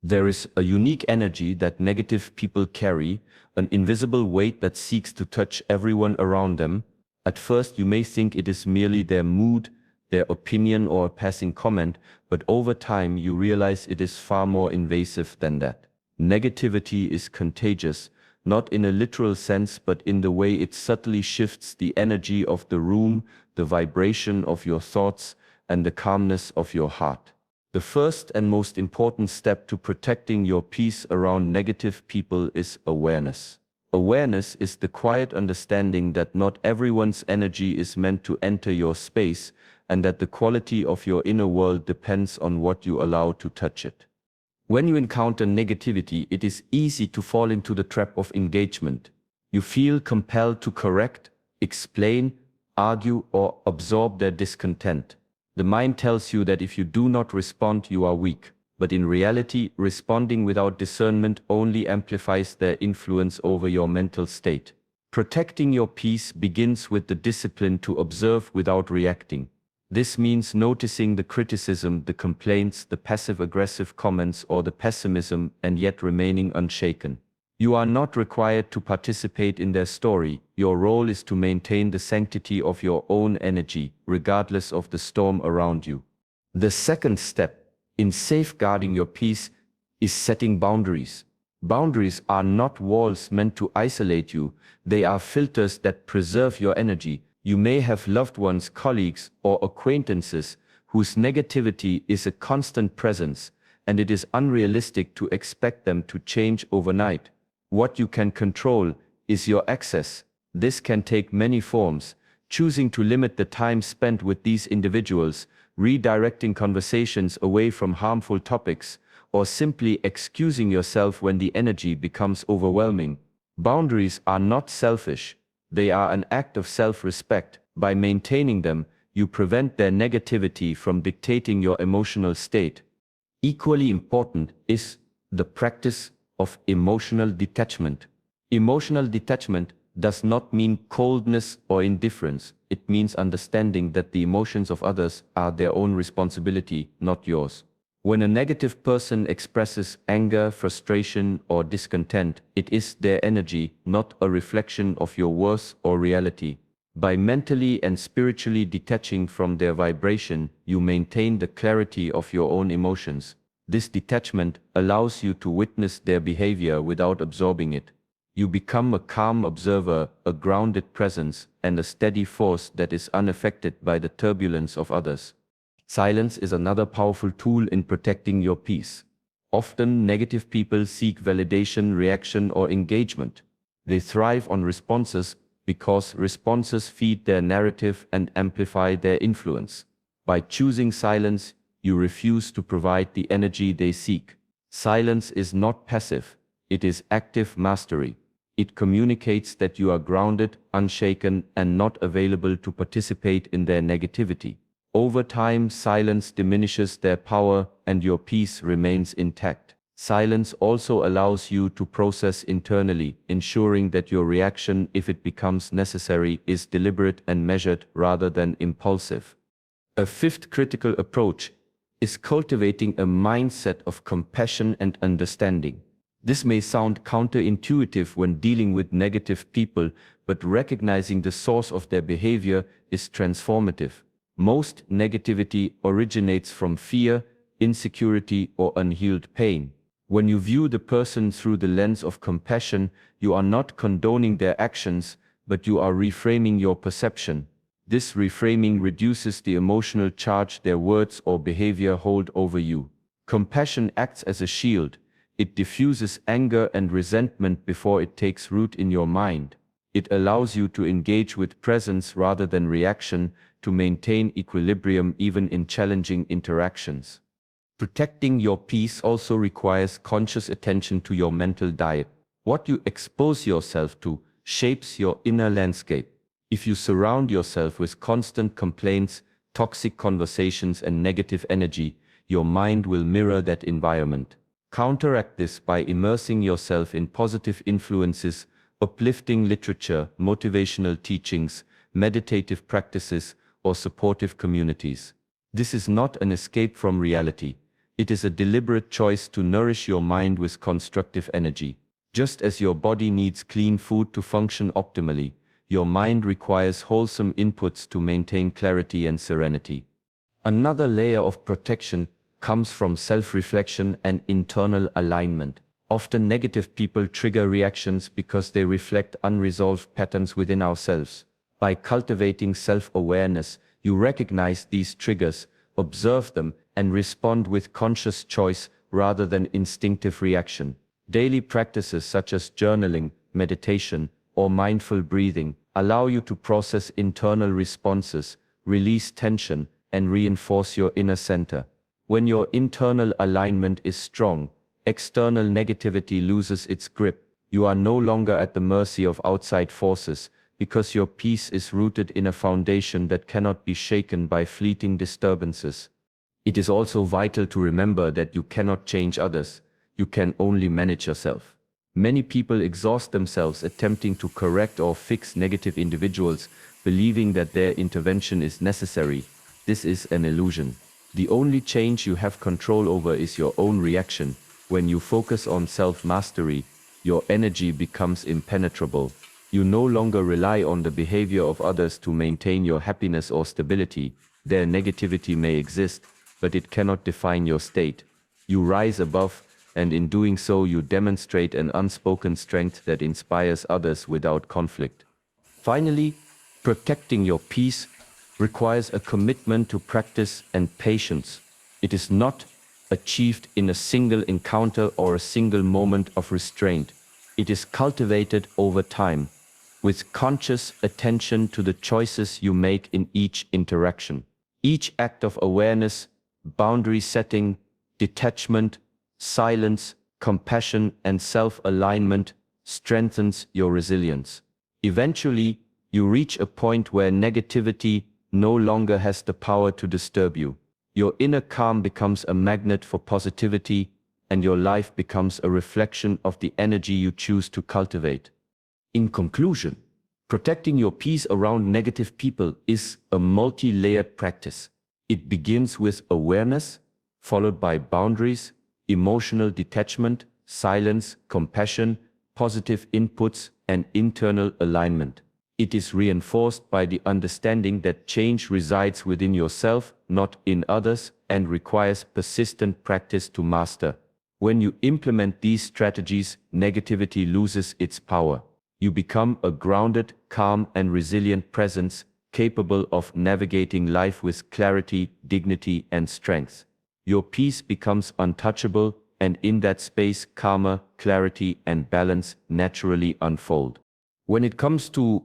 There is a unique energy that negative people carry, an invisible weight that seeks to touch everyone around them. At first you may think it is merely their mood, their opinion or a passing comment, but over time you realize it is far more invasive than that. Negativity is contagious, not in a literal sense but in the way it subtly shifts the energy of the room, the vibration of your thoughts, and the calmness of your heart. The first and most important step to protecting your peace around negative people is awareness. Awareness is the quiet understanding that not everyone's energy is meant to enter your space, and that the quality of your inner world depends on what you allow to touch it. When you encounter negativity, it is easy to fall into the trap of engagement. You feel compelled to correct, explain, argue, or absorb their discontent. The mind tells you that if you do not respond, you are weak. But in reality, responding without discernment only amplifies their influence over your mental state. Protecting your peace begins with the discipline to observe without reacting. This means noticing the criticism, the complaints, the passive-aggressive comments, or the pessimism, and yet remaining unshaken. You are not required to participate in their story. Your role is to maintain the sanctity of your own energy, regardless of the storm around you. The second step in safeguarding your peace is setting boundaries. Boundaries are not walls meant to isolate you. They are filters that preserve your energy. You may have loved ones, colleagues, or acquaintances whose negativity is a constant presence, and it is unrealistic to expect them to change overnight. What you can control is your access. This can take many forms: choosing to limit the time spent with these individuals, redirecting conversations away from harmful topics, or simply excusing yourself when the energy becomes overwhelming. Boundaries are not selfish. They are an act of self-respect. By maintaining them, you prevent their negativity from dictating your emotional state. Equally important is the practice of emotional detachment. Emotional detachment does not mean coldness or indifference. It means understanding that the emotions of others are their own responsibility, not yours. When a negative person expresses anger, frustration, or discontent, it is their energy, not a reflection of your worth or reality. By mentally and spiritually detaching from their vibration, you maintain the clarity of your own emotions. This detachment allows you to witness their behavior without absorbing it. You become a calm observer, a grounded presence, and a steady force that is unaffected by the turbulence of others. Silence is another powerful tool in protecting your peace. Often, negative people seek validation, reaction, or engagement. They thrive on responses because responses feed their narrative and amplify their influence. By choosing silence, you refuse to provide the energy they seek. Silence is not passive, it is active mastery. It communicates that you are grounded, unshaken, and not available to participate in their negativity. Over time, silence diminishes their power and your peace remains intact. Silence also allows you to process internally, ensuring that your reaction, if it becomes necessary, is deliberate and measured rather than impulsive. A fifth critical approach is cultivating a mindset of compassion and understanding. This may sound counterintuitive when dealing with negative people, but recognizing the source of their behavior is transformative. Most negativity originates from fear, insecurity, or unhealed pain. When you view the person through the lens of compassion, you are not condoning their actions, but you are reframing your perception. This reframing reduces the emotional charge their words or behavior hold over you. Compassion acts as a shield. It diffuses anger and resentment before it takes root in your mind. It allows you to engage with presence rather than reaction, to maintain equilibrium even in challenging interactions. Protecting your peace also requires conscious attention to your mental diet. What you expose yourself to shapes your inner landscape. If you surround yourself with constant complaints, toxic conversations, and negative energy, your mind will mirror that environment. Counteract this by immersing yourself in positive influences, uplifting literature, motivational teachings, meditative practices, or supportive communities. This is not an escape from reality. It is a deliberate choice to nourish your mind with constructive energy. Just as your body needs clean food to function optimally, your mind requires wholesome inputs to maintain clarity and serenity. Another layer of protection comes from self-reflection and internal alignment. Often negative people trigger reactions because they reflect unresolved patterns within ourselves. By cultivating self-awareness, you recognize these triggers, observe them, and respond with conscious choice rather than instinctive reaction. Daily practices such as journaling, meditation, or mindful breathing allow you to process internal responses, release tension, and reinforce your inner center. When your internal alignment is strong, external negativity loses its grip. You are no longer at the mercy of outside forces, because your peace is rooted in a foundation that cannot be shaken by fleeting disturbances. It is also vital to remember that you cannot change others, you can only manage yourself. Many people exhaust themselves attempting to correct or fix negative individuals, believing that their intervention is necessary. This is an illusion. The only change you have control over is your own reaction. When you focus on self-mastery, your energy becomes impenetrable. You no longer rely on the behavior of others to maintain your happiness or stability. Their negativity may exist, but it cannot define your state. You rise above, and in doing so you demonstrate an unspoken strength that inspires others without conflict. Finally, protecting your peace requires a commitment to practice and patience. It is not achieved in a single encounter or a single moment of restraint. It is cultivated over time, with conscious attention to the choices you make in each interaction. Each act of awareness, boundary setting, detachment, silence, compassion, and self-alignment strengthens your resilience. Eventually, you reach a point where negativity no longer has the power to disturb you. Your inner calm becomes a magnet for positivity, and your life becomes a reflection of the energy you choose to cultivate. In conclusion, protecting your peace around negative people is a multi-layered practice. It begins with awareness, followed by boundaries, emotional detachment, silence, compassion, positive inputs, and internal alignment. It is reinforced by the understanding that change resides within yourself, not in others, and requires persistent practice to master. When you implement these strategies, negativity loses its power. You become a grounded, calm, and resilient presence, capable of navigating life with clarity, dignity, and strength. Your peace becomes untouchable, and in that space, karma, clarity, and balance naturally unfold. When it comes to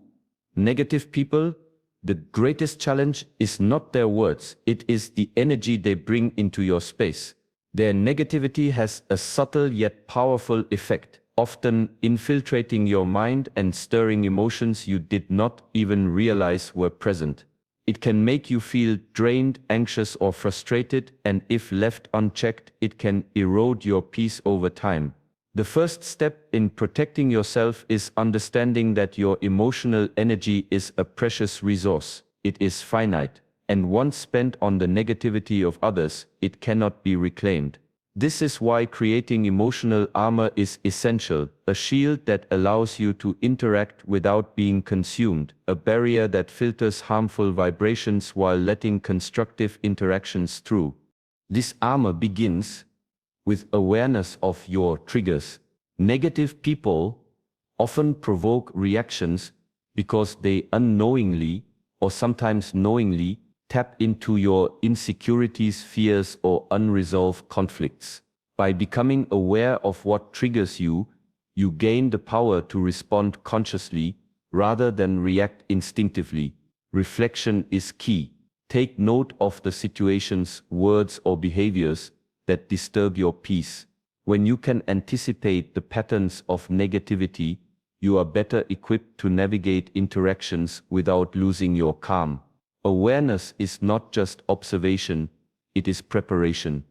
negative people, the greatest challenge is not their words, it is the energy they bring into your space. Their negativity has a subtle yet powerful effect, often infiltrating your mind and stirring emotions you did not even realize were present. It can make you feel drained, anxious, or frustrated, and if left unchecked, it can erode your peace over time. The first step in protecting yourself is understanding that your emotional energy is a precious resource. It is finite, and once spent on the negativity of others, it cannot be reclaimed. This is why creating emotional armor is essential, a shield that allows you to interact without being consumed, a barrier that filters harmful vibrations while letting constructive interactions through. This armor begins with awareness of your triggers. Negative people often provoke reactions because they unknowingly, or sometimes knowingly, tap into your insecurities, fears, or unresolved conflicts. By becoming aware of what triggers you, you gain the power to respond consciously rather than react instinctively. Reflection is key. Take note of the situations, words, or behaviors that disturb your peace. When you can anticipate the patterns of negativity, you are better equipped to navigate interactions without losing your calm. Awareness is not just observation, it is preparation.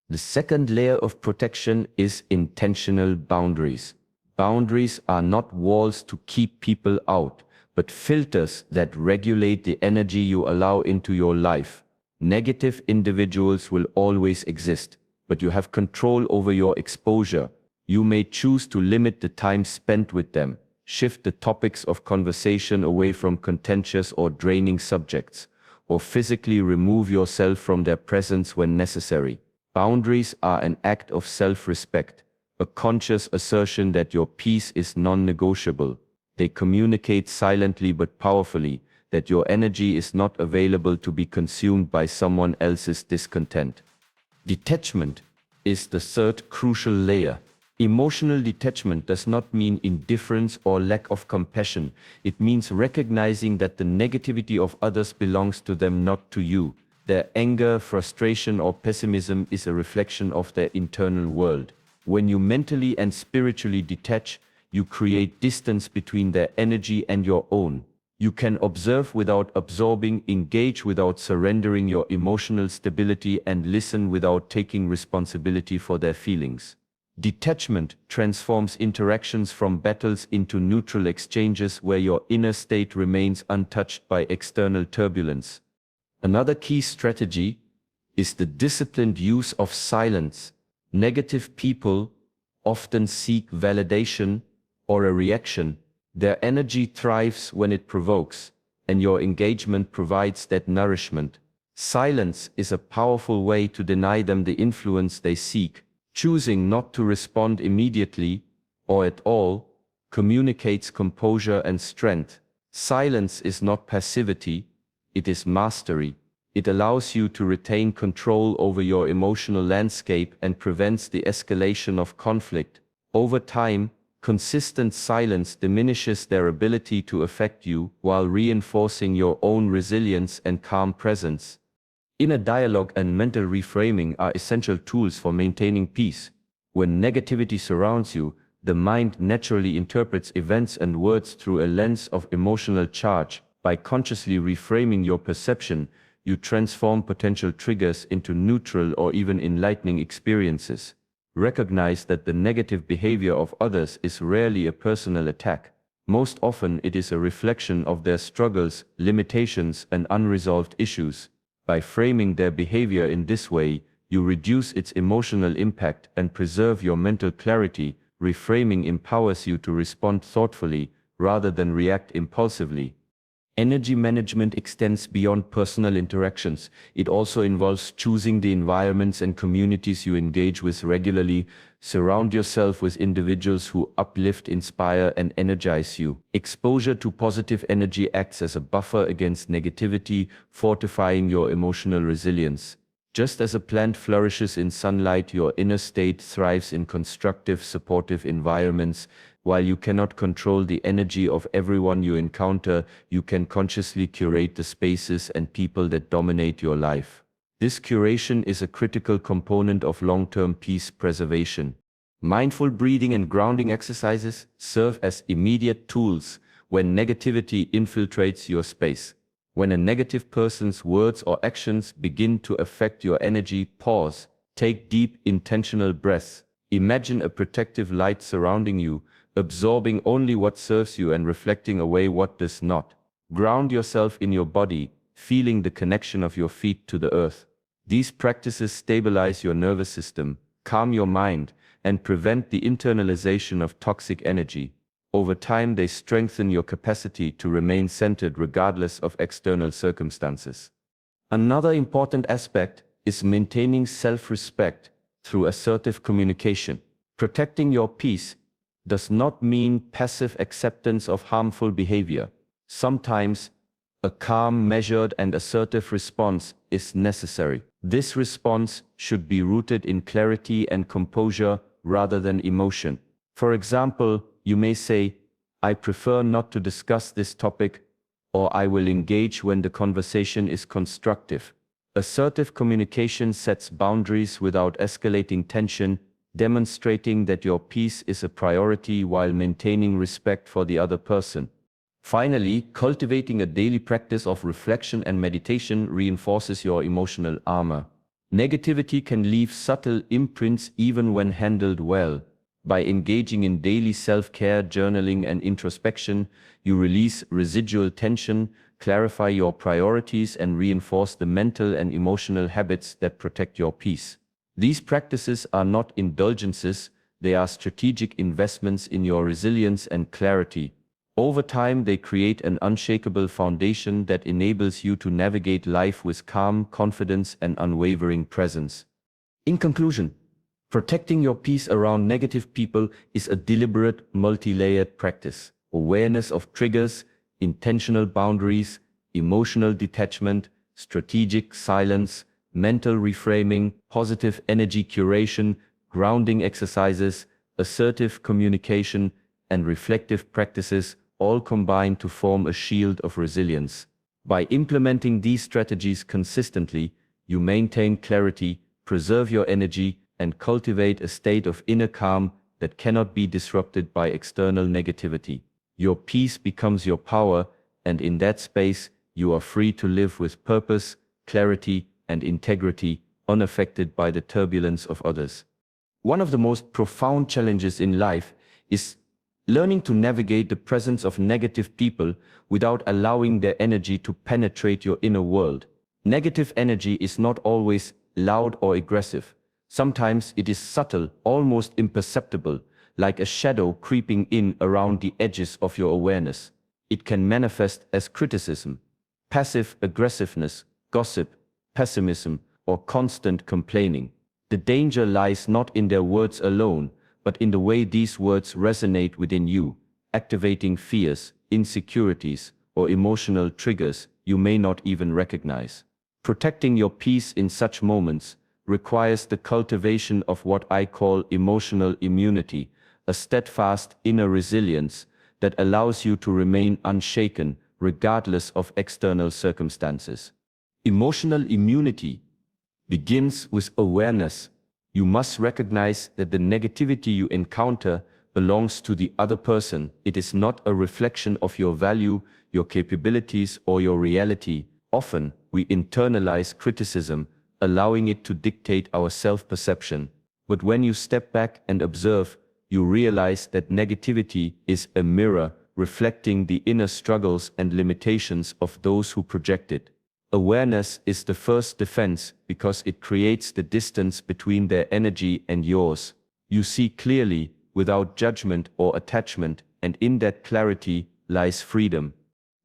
The second layer of protection is intentional boundaries. Boundaries are not walls to keep people out, but filters that regulate the energy you allow into your life. Negative individuals will always exist. but you have control over your exposure. You may choose to limit the time spent with them, shift the topics of conversation away from contentious or draining subjects, or physically remove yourself from their presence when necessary. Boundaries are an act of self-respect, a conscious assertion that your peace is non-negotiable. They communicate silently but powerfully that your energy is not available to be consumed by someone else's discontent. Detachment is the third crucial layer. Emotional detachment does not mean indifference or lack of compassion. It means recognizing that the negativity of others belongs to them, not to you. Their anger, frustration, or pessimism is a reflection of their internal world. When you mentally and spiritually detach, you create distance between their energy and your own. You can observe without absorbing, engage without surrendering your emotional stability, and listen without taking responsibility for their feelings. Detachment transforms interactions from battles into neutral exchanges where your inner state remains untouched by external turbulence. Another key strategy is the disciplined use of silence. Negative people often seek validation or a reaction. Their energy thrives when it provokes, and your engagement provides that nourishment. Silence is a powerful way to deny them the influence they seek. Choosing not to respond immediately, or at all, communicates composure and strength. Silence is not passivity, it is mastery. It allows you to retain control over your emotional landscape and prevents the escalation of conflict. Over time, consistent silence diminishes their ability to affect you while reinforcing your own resilience and calm presence. Inner dialogue and mental reframing are essential tools for maintaining peace. When negativity surrounds you, the mind naturally interprets events and words through a lens of emotional charge. By consciously reframing your perception, you transform potential triggers into neutral or even enlightening experiences. Recognize that the negative behavior of others is rarely a personal attack. Most often it is a reflection of their struggles, limitations, and unresolved issues. By framing their behavior in this way, you reduce its emotional impact and preserve your mental clarity. Reframing empowers you to respond thoughtfully rather than react impulsively. Energy management extends beyond personal interactions. It also involves choosing the environments and communities you engage with regularly. Surround yourself with individuals who uplift, inspire, and energize you. Exposure to positive energy acts as a buffer against negativity, fortifying your emotional resilience. Just as a plant flourishes in sunlight, your inner state thrives in constructive, supportive environments. While you cannot control the energy of everyone you encounter, you can consciously curate the spaces and people that dominate your life. This curation is a critical component of long-term peace preservation. Mindful breathing and grounding exercises serve as immediate tools when negativity infiltrates your space. When a negative person's words or actions begin to affect your energy, pause, take deep, intentional breaths. Imagine a protective light surrounding you, absorbing only what serves you and reflecting away what does not. Ground yourself in your body, feeling the connection of your feet to the earth. These practices stabilize your nervous system, calm your mind, and prevent the internalization of toxic energy. Over time, they strengthen your capacity to remain centered regardless of external circumstances. Another important aspect is maintaining self-respect through assertive communication. Protecting your peace does not mean passive acceptance of harmful behavior. Sometimes, a calm, measured, and assertive response is necessary. This response should be rooted in clarity and composure rather than emotion. For example, you may say, "I prefer not to discuss this topic," or "I will engage when the conversation is constructive." Assertive communication sets boundaries without escalating tension, demonstrating that your peace is a priority while maintaining respect for the other person. Finally, cultivating a daily practice of reflection and meditation reinforces your emotional armor. Negativity can leave subtle imprints even when handled well. By engaging in daily self-care, journaling, and introspection, you release residual tension, clarify your priorities, and reinforce the mental and emotional habits that protect your peace. These practices are not indulgences, they are strategic investments in your resilience and clarity. Over time, they create an unshakable foundation that enables you to navigate life with calm, confidence, and unwavering presence. In conclusion, protecting your peace around negative people is a deliberate, multi-layered practice. Awareness of triggers, intentional boundaries, emotional detachment, strategic silence, mental reframing, positive energy curation, grounding exercises, assertive communication, and reflective practices all combine to form a shield of resilience. By implementing these strategies consistently, you maintain clarity, preserve your energy, and cultivate a state of inner calm that cannot be disrupted by external negativity. Your peace becomes your power, and in that space, you are free to live with purpose, clarity, and integrity, unaffected by the turbulence of others. One of the most profound challenges in life is learning to navigate the presence of negative people without allowing their energy to penetrate your inner world. Negative energy is not always loud or aggressive. Sometimes it is subtle, almost imperceptible, like a shadow creeping in around the edges of your awareness. It can manifest as criticism, passive aggressiveness, gossip, pessimism, or constant complaining. The danger lies not in their words alone, but in the way these words resonate within you, activating fears, insecurities, or emotional triggers you may not even recognize. Protecting your peace in such moments requires the cultivation of what I call emotional immunity, a steadfast inner resilience that allows you to remain unshaken regardless of external circumstances. Emotional immunity begins with awareness. You must recognize that the negativity you encounter belongs to the other person. It is not a reflection of your value, your capabilities, or your reality. Often, we internalize criticism, allowing it to dictate our self-perception. But when you step back and observe, you realize that negativity is a mirror reflecting the inner struggles and limitations of those who project it. Awareness is the first defense because it creates the distance between their energy and yours. You see clearly, without judgment or attachment, and in that clarity lies freedom.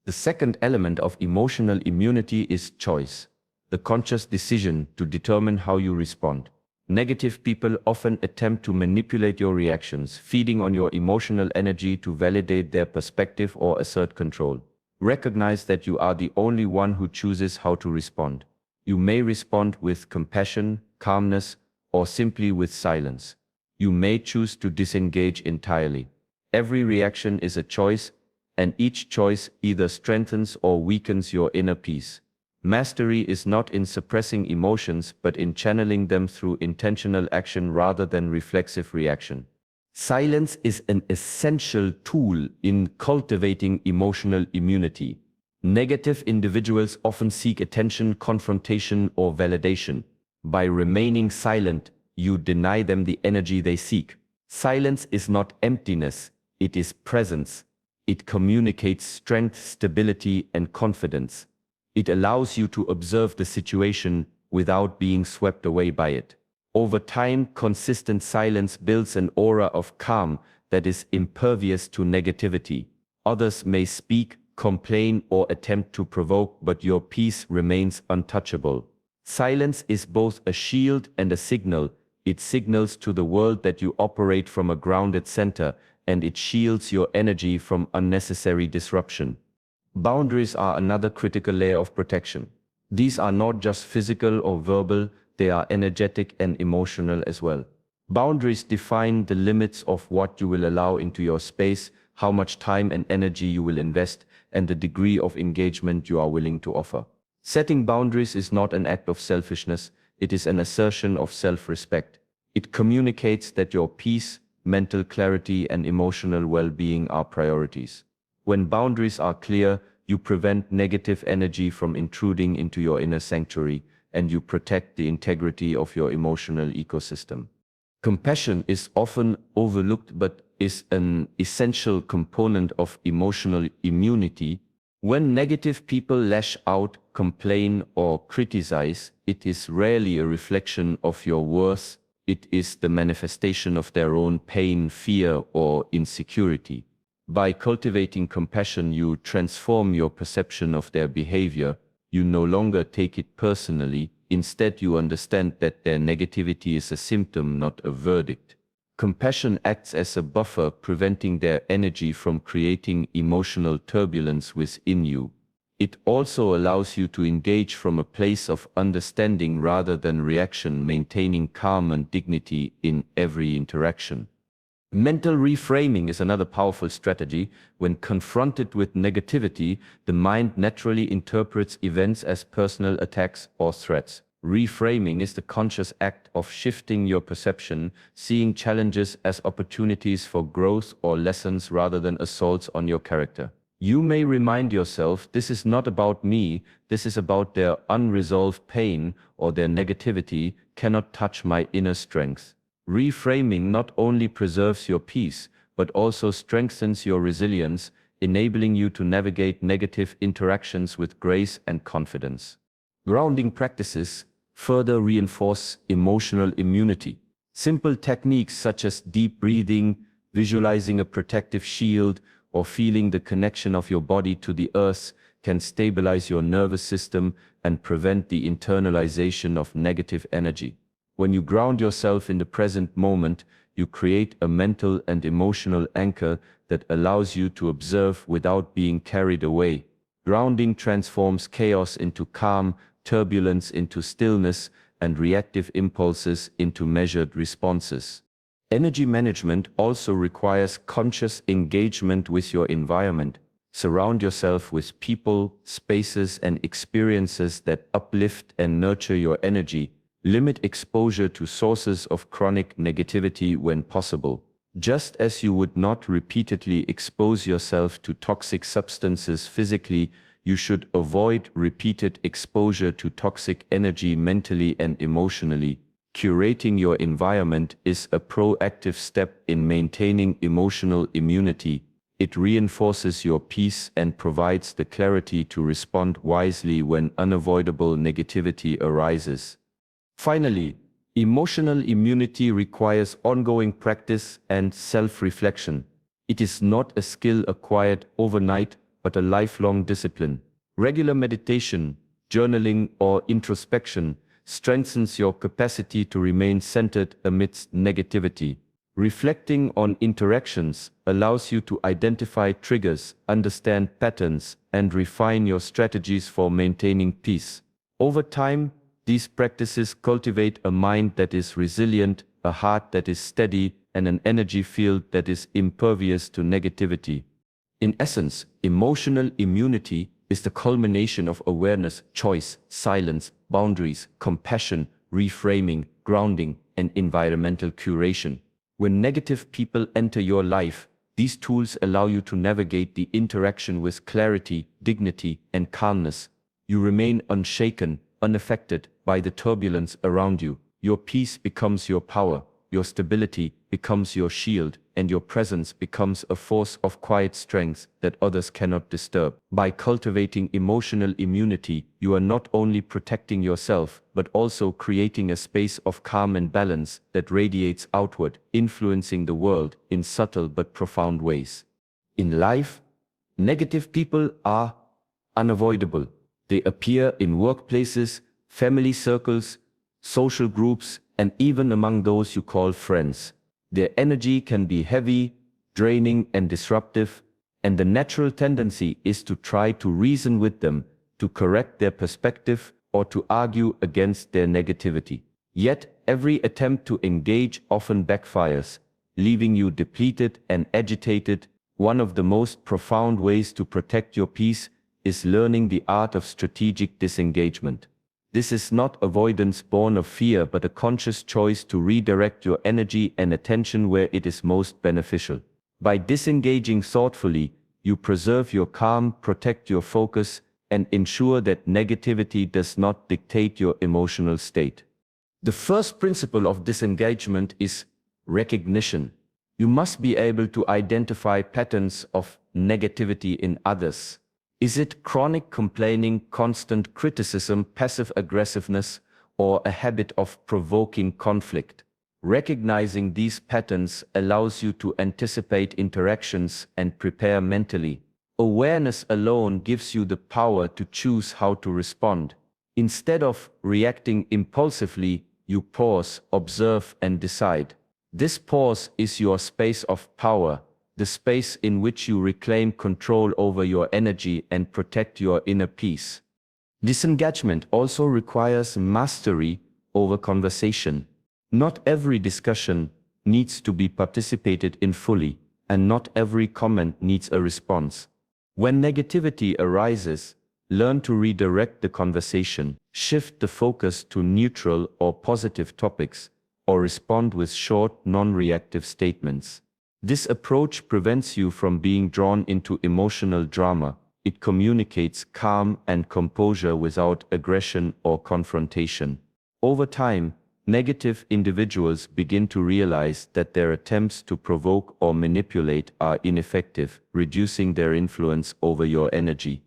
The second element of emotional immunity is choice, the conscious decision to determine how you respond. Negative people often attempt to manipulate your reactions, feeding on your emotional energy to validate their perspective or assert control. Recognize that you are the only one who chooses how to respond. You may respond with compassion, calmness, or simply with silence. You may choose to disengage entirely. Every reaction is a choice, and each choice either strengthens or weakens your inner peace. Mastery is not in suppressing emotions, but in channeling them through intentional action rather than reflexive reaction. Silence is an essential tool in cultivating emotional immunity. Negative individuals often seek attention, confrontation, or validation. By remaining silent, you deny them the energy they seek. Silence is not emptiness, it is presence. It communicates strength, stability, and confidence. It allows you to observe the situation without being swept away by it. Over time, consistent silence builds an aura of calm that is impervious to negativity. Others may speak, complain, or attempt to provoke, but your peace remains untouchable. Silence is both a shield and a signal. It signals to the world that you operate from a grounded center, and it shields your energy from unnecessary disruption. Boundaries are another critical layer of protection. These are not just physical or verbal, they are energetic and emotional as well. Boundaries define the limits of what you will allow into your space, how much time and energy you will invest, and the degree of engagement you are willing to offer. Setting boundaries is not an act of selfishness, it is an assertion of self-respect. It communicates that your peace, mental clarity, and emotional well-being are priorities. When boundaries are clear, you prevent negative energy from intruding into your inner sanctuary, and you protect the integrity of your emotional ecosystem. Compassion is often overlooked but is an essential component of emotional immunity. When negative people lash out, complain, or criticize, it is rarely a reflection of your worth. It is the manifestation of their own pain, fear, or insecurity. By cultivating compassion, you transform your perception of their behavior. You no longer take it personally. Instead, you understand that their negativity is a symptom, not a verdict. Compassion acts as a buffer, preventing their energy from creating emotional turbulence within you. It also allows you to engage from a place of understanding rather than reaction, maintaining calm and dignity in every interaction. Mental reframing is another powerful strategy. When confronted with negativity, the mind naturally interprets events as personal attacks or threats. Reframing is the conscious act of shifting your perception, seeing challenges as opportunities for growth or lessons rather than assaults on your character. You may remind yourself, this is not about me, this is about their unresolved pain, or their negativity cannot touch my inner strength. Reframing not only preserves your peace, but also strengthens your resilience, enabling you to navigate negative interactions with grace and confidence. Grounding practices further reinforce emotional immunity. Simple techniques such as deep breathing, visualizing a protective shield, or feeling the connection of your body to the earth can stabilize your nervous system and prevent the internalization of negative energy. When you ground yourself in the present moment, you create a mental and emotional anchor that allows you to observe without being carried away. Grounding transforms chaos into calm, turbulence into stillness, and reactive impulses into measured responses. Energy management also requires conscious engagement with your environment. Surround yourself with people, spaces, and experiences that uplift and nurture your energy. Limit exposure to sources of chronic negativity when possible. Just as you would not repeatedly expose yourself to toxic substances physically, you should avoid repeated exposure to toxic energy mentally and emotionally. Curating your environment is a proactive step in maintaining emotional immunity. It reinforces your peace and provides the clarity to respond wisely when unavoidable negativity arises. Finally, emotional immunity requires ongoing practice and self-reflection. It is not a skill acquired overnight, but a lifelong discipline. Regular meditation, journaling, or introspection strengthens your capacity to remain centered amidst negativity. Reflecting on interactions allows you to identify triggers, understand patterns, and refine your strategies for maintaining peace. Over time, these practices cultivate a mind that is resilient, a heart that is steady, and an energy field that is impervious to negativity. In essence, emotional immunity is the culmination of awareness, choice, silence, boundaries, compassion, reframing, grounding, and environmental curation. When negative people enter your life, these tools allow you to navigate the interaction with clarity, dignity, and calmness. You remain unshaken, unaffected by the turbulence around you. Your peace becomes your power, your stability becomes your shield, and your presence becomes a force of quiet strength that others cannot disturb. By cultivating emotional immunity, you are not only protecting yourself, but also creating a space of calm and balance that radiates outward, influencing the world in subtle but profound ways. In life, negative people are unavoidable. They appear in workplaces, family circles, social groups, and even among those you call friends. Their energy can be heavy, draining, and disruptive, and the natural tendency is to try to reason with them, to correct their perspective, or to argue against their negativity. Yet, every attempt to engage often backfires, leaving you depleted and agitated. One of the most profound ways to protect your peace is learning the art of strategic disengagement. This is not avoidance born of fear, but a conscious choice to redirect your energy and attention where it is most beneficial. By disengaging thoughtfully, you preserve your calm, protect your focus, and ensure that negativity does not dictate your emotional state. The first principle of disengagement is recognition. You must be able to identify patterns of negativity in others. Is it chronic complaining, constant criticism, passive aggressiveness, or a habit of provoking conflict? Recognizing these patterns allows you to anticipate interactions and prepare mentally. Awareness alone gives you the power to choose how to respond. Instead of reacting impulsively, you pause, observe, and decide. This pause is your space of power, the space in which you reclaim control over your energy and protect your inner peace. Disengagement also requires mastery over conversation. Not every discussion needs to be participated in fully, and not every comment needs a response. When negativity arises, learn to redirect the conversation, shift the focus to neutral or positive topics, or respond with short, non-reactive statements. This approach prevents you from being drawn into emotional drama. It communicates calm and composure without aggression or confrontation. Over time, negative individuals begin to realize that their attempts to provoke or manipulate are ineffective, reducing their influence over your energy.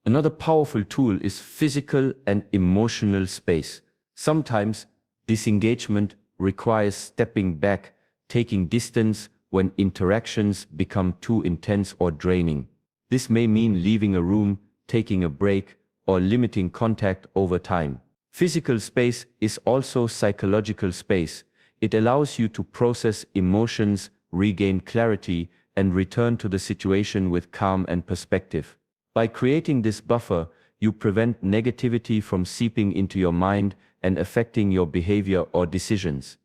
Another powerful tool is physical and emotional space. Sometimes, disengagement requires stepping back, taking distance, when interactions become too intense or draining. This may mean leaving a room, taking a break, or limiting contact over time. Physical space is also psychological space. It allows you to process emotions, regain clarity, and return to the situation with calm and perspective. By creating this buffer, you prevent negativity from seeping into your mind and affecting your behavior or decisions.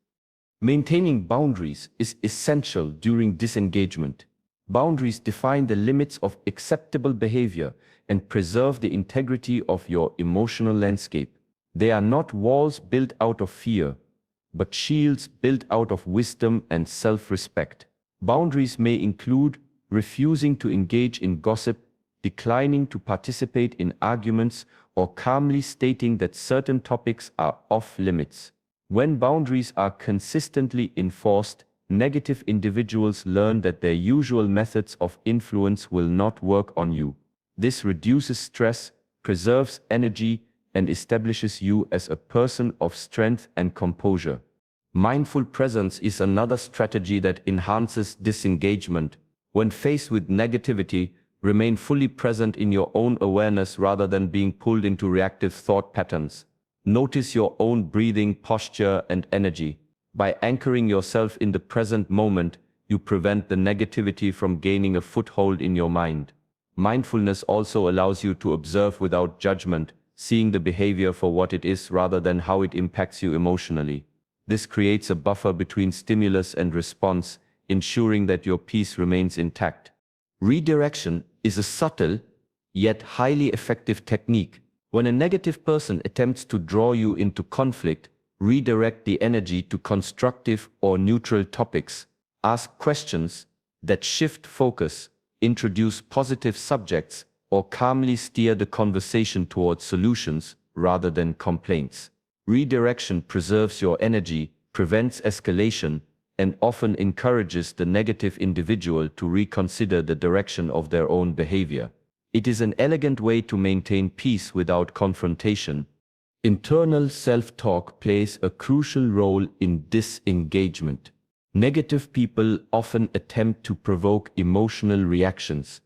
Maintaining boundaries is essential during disengagement. Boundaries define the limits of acceptable behavior and preserve the integrity of your emotional landscape. They are not walls built out of fear, but shields built out of wisdom and self-respect. Boundaries may include refusing to engage in gossip, declining to participate in arguments, or calmly stating that certain topics are off limits. When boundaries are consistently enforced, negative individuals learn that their usual methods of influence will not work on you. This reduces stress, preserves energy, and establishes you as a person of strength and composure. Mindful presence is another strategy that enhances disengagement. When faced with negativity, remain fully present in your own awareness rather than being pulled into reactive thought patterns. Notice your own breathing, posture, and energy. By anchoring yourself in the present moment, you prevent the negativity from gaining a foothold in your mind. Mindfulness also allows you to observe without judgment, seeing the behavior for what it is rather than how it impacts you emotionally. This creates a buffer between stimulus and response, ensuring that your peace remains intact. Redirection is a subtle, yet highly effective technique. When a negative person attempts to draw you into conflict, redirect the energy to constructive or neutral topics. Ask questions that shift focus, introduce positive subjects, or calmly steer the conversation towards solutions rather than complaints. Redirection preserves your energy, prevents escalation, and often encourages the negative individual to reconsider the direction of their own behavior. It is an elegant way to maintain peace without confrontation. Internal self-talk plays a crucial role in disengagement. Negative people often attempt to provoke emotional reactions,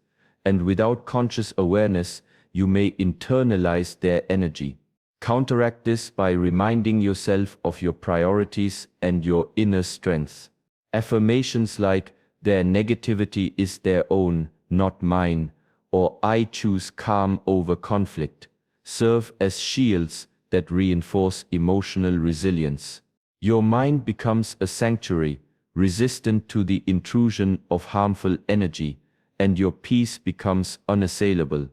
and without conscious awareness, you may internalize their energy. Counteract this by reminding yourself of your priorities and your inner strength. Affirmations like, "Their negativity is their own, not mine," or "I choose calm over conflict," serve as shields that reinforce emotional resilience. Your mind becomes a sanctuary, resistant to the intrusion of harmful energy, and your peace becomes unassailable.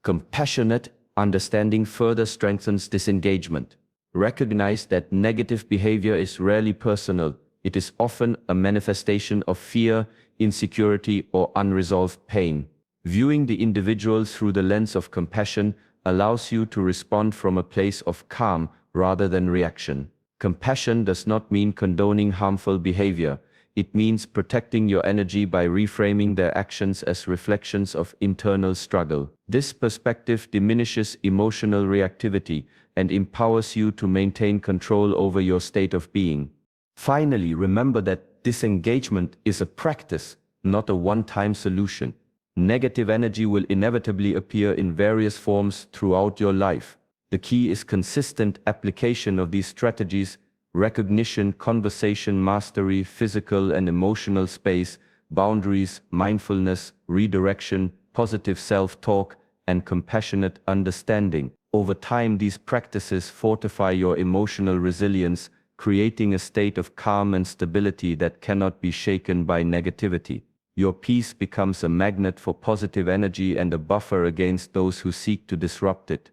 Compassionate understanding further strengthens disengagement. Recognize that negative behavior is rarely personal. It is often a manifestation of fear, insecurity, or unresolved pain. Viewing the individual through the lens of compassion allows you to respond from a place of calm rather than reaction. Compassion does not mean condoning harmful behavior. it means protecting your energy by reframing their actions as reflections of internal struggle. This perspective diminishes emotional reactivity and empowers you to maintain control over your state of being. Finally, remember that disengagement is a practice, not a one-time solution. Negative energy will inevitably appear in various forms throughout your life. The key is consistent application of these strategies: recognition, conversation, mastery, physical and emotional space, boundaries, mindfulness, redirection, positive self-talk, and compassionate understanding. Over time, these practices fortify your emotional resilience, creating a state of calm and stability that cannot be shaken by negativity. Your peace becomes a magnet for positive energy and a buffer against those who seek to disrupt it.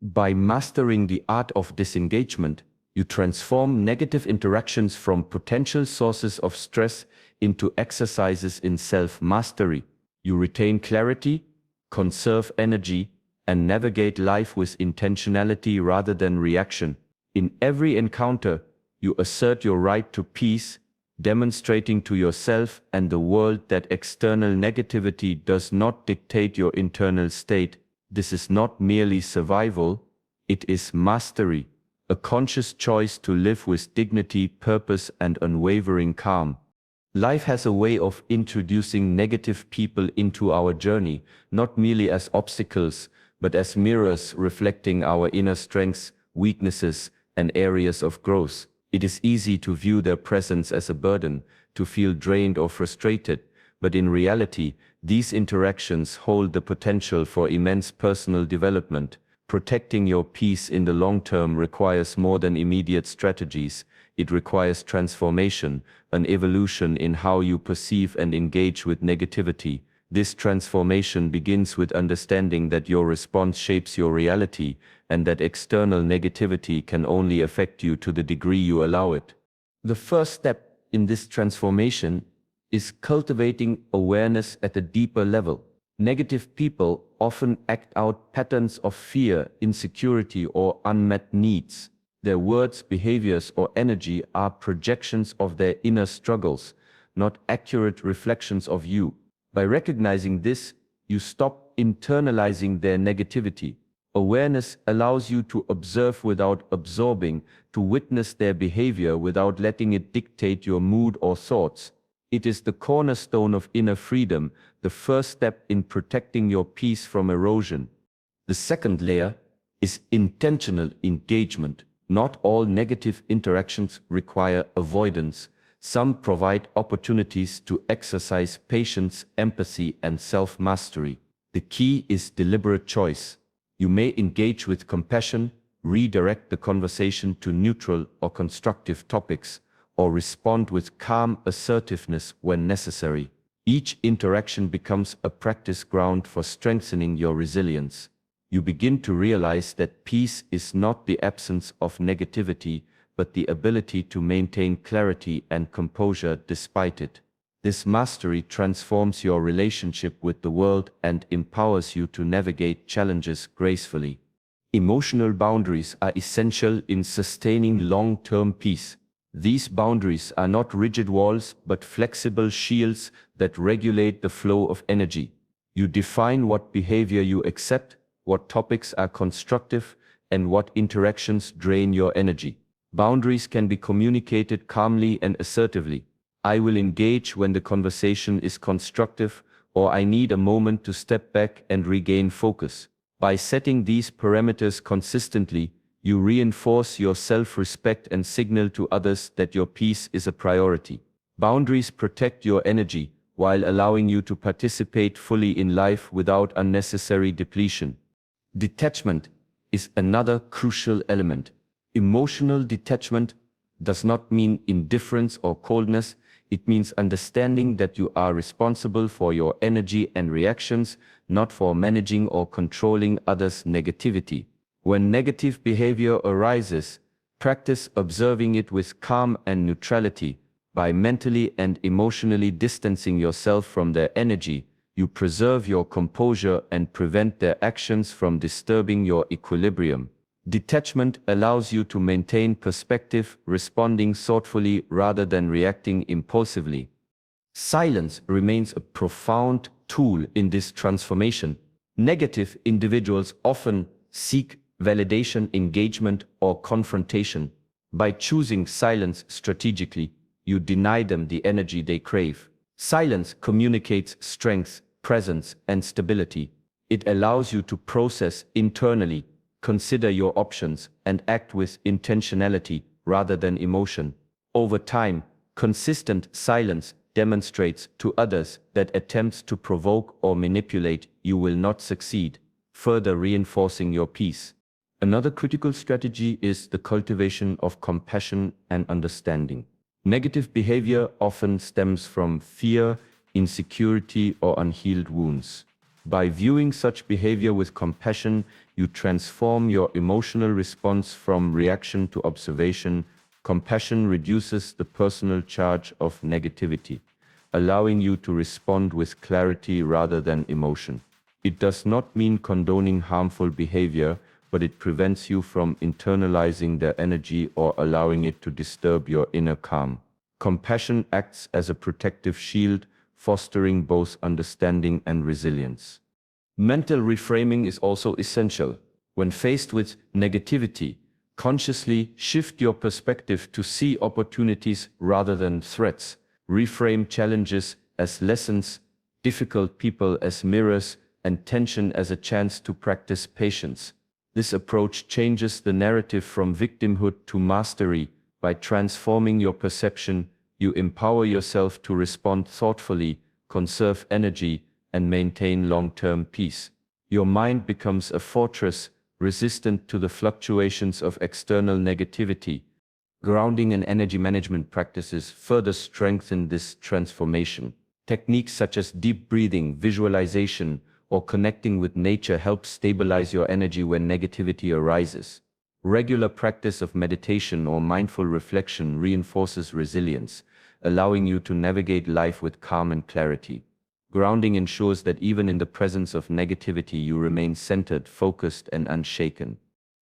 By mastering the art of disengagement, you transform negative interactions from potential sources of stress into exercises in self-mastery. You retain clarity, conserve energy, and navigate life with intentionality rather than reaction. In every encounter, you assert your right to peace, demonstrating to yourself and the world that external negativity does not dictate your internal state. This is not merely survival, it is mastery, a conscious choice to live with dignity, purpose, and unwavering calm. Life has a way of introducing negative people into our journey, not merely as obstacles, but as mirrors reflecting our inner strengths, weaknesses, and areas of growth. It is easy to view their presence as a burden, to feel drained or frustrated, but in reality, these interactions hold the potential for immense personal development. Protecting your peace in the long term requires more than immediate strategies. It requires transformation, an evolution in how you perceive and engage with negativity. This transformation begins with understanding that your response shapes your reality, and that external negativity can only affect you to the degree you allow it. The first step in this transformation is cultivating awareness at a deeper level. Negative people often act out patterns of fear, insecurity, or unmet needs. Their words, behaviors, or energy are projections of their inner struggles, not accurate reflections of you. By recognizing this, you stop internalizing their negativity. Awareness allows you to observe without absorbing, to witness their behavior without letting it dictate your mood or thoughts. It is the cornerstone of inner freedom, the first step in protecting your peace from erosion. The second layer is intentional engagement. Not all negative interactions require avoidance. Some provide opportunities to exercise patience, empathy, and self-mastery. The key is deliberate choice. You may engage with compassion, redirect the conversation to neutral or constructive topics, or respond with calm assertiveness when necessary. Each interaction becomes a practice ground for strengthening your resilience. You begin to realize that peace is not the absence of negativity, but the ability to maintain clarity and composure despite it. This mastery transforms your relationship with the world and empowers you to navigate challenges gracefully. Emotional boundaries are essential in sustaining long-term peace. These boundaries are not rigid walls, but flexible shields that regulate the flow of energy. You define what behavior you accept, what topics are constructive, and what interactions drain your energy. Boundaries can be communicated calmly and assertively. I will engage when the conversation is constructive, or I need a moment to step back and regain focus. By setting these parameters consistently, you reinforce your self-respect and signal to others that your peace is a priority. Boundaries protect your energy, while allowing you to participate fully in life without unnecessary depletion. Detachment is another crucial element. Emotional detachment does not mean indifference or coldness. It means understanding that you are responsible for your energy and reactions, not for managing or controlling others' negativity. When negative behavior arises, practice observing it with calm and neutrality. By mentally and emotionally distancing yourself from their energy, you preserve your composure and prevent their actions from disturbing your equilibrium. Detachment allows you to maintain perspective, responding thoughtfully rather than reacting impulsively. Silence remains a profound tool in this transformation. Negative individuals often seek validation, engagement, or confrontation. By choosing silence strategically, you deny them the energy they crave. Silence communicates strength, presence, and stability. It allows you to process internally, consider your options, and act with intentionality rather than emotion. Over time, consistent silence demonstrates to others that attempts to provoke or manipulate you will not succeed, further reinforcing your peace. Another critical strategy is the cultivation of compassion and understanding. Negative behavior often stems from fear, insecurity, or unhealed wounds. By viewing such behavior with compassion, you transform your emotional response from reaction to observation. Compassion reduces the personal charge of negativity, allowing you to respond with clarity rather than emotion. It does not mean condoning harmful behavior, but it prevents you from internalizing their energy or allowing it to disturb your inner calm. Compassion acts as a protective shield, fostering both understanding and resilience. Mental reframing is also essential. When faced with negativity, consciously shift your perspective to see opportunities rather than threats. Reframe challenges as lessons, difficult people as mirrors, and tension as a chance to practice patience. This approach changes the narrative from victimhood to mastery. By transforming your perception, you empower yourself to respond thoughtfully, conserve energy, and maintain long-term peace. Your mind becomes a fortress, resistant to the fluctuations of external negativity. Grounding and energy management practices further strengthen this transformation. Techniques such as deep breathing, visualization, or connecting with nature help stabilize your energy when negativity arises. Regular practice of meditation or mindful reflection reinforces resilience, allowing you to navigate life with calm and clarity. Grounding ensures that even in the presence of negativity, you remain centered, focused, and unshaken.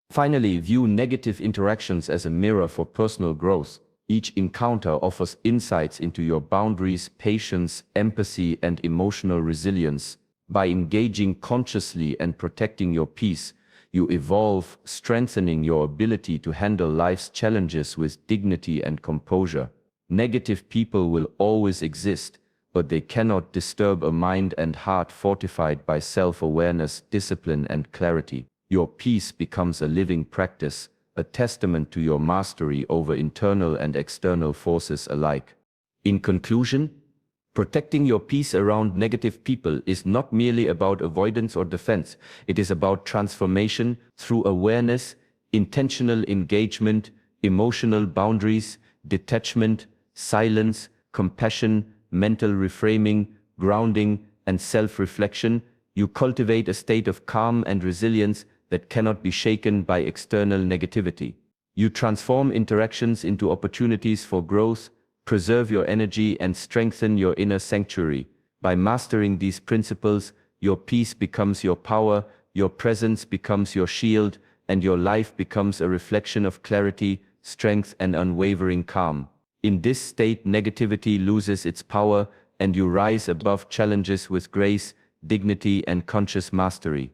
Finally, view negative interactions as a mirror for personal growth. Each encounter offers insights into your boundaries, patience, empathy, and emotional resilience. By engaging consciously and protecting your peace, you evolve, strengthening your ability to handle life's challenges with dignity and composure. Negative people will always exist, but they cannot disturb a mind and heart fortified by self-awareness, discipline, and clarity. Your peace becomes a living practice, a testament to your mastery over internal and external forces alike. In conclusion, protecting your peace around negative people is not merely about avoidance or defense. It is about transformation through awareness, intentional engagement, emotional boundaries, detachment, silence, compassion, mental reframing, grounding, and self-reflection. You cultivate a state of calm and resilience that cannot be shaken by external negativity. You transform interactions into opportunities for growth, preserve your energy, and strengthen your inner sanctuary. By mastering these principles, your peace becomes your power, your presence becomes your shield, and your life becomes a reflection of clarity, strength, and unwavering calm. In this state, negativity loses its power, and you rise above challenges with grace, dignity, and conscious mastery.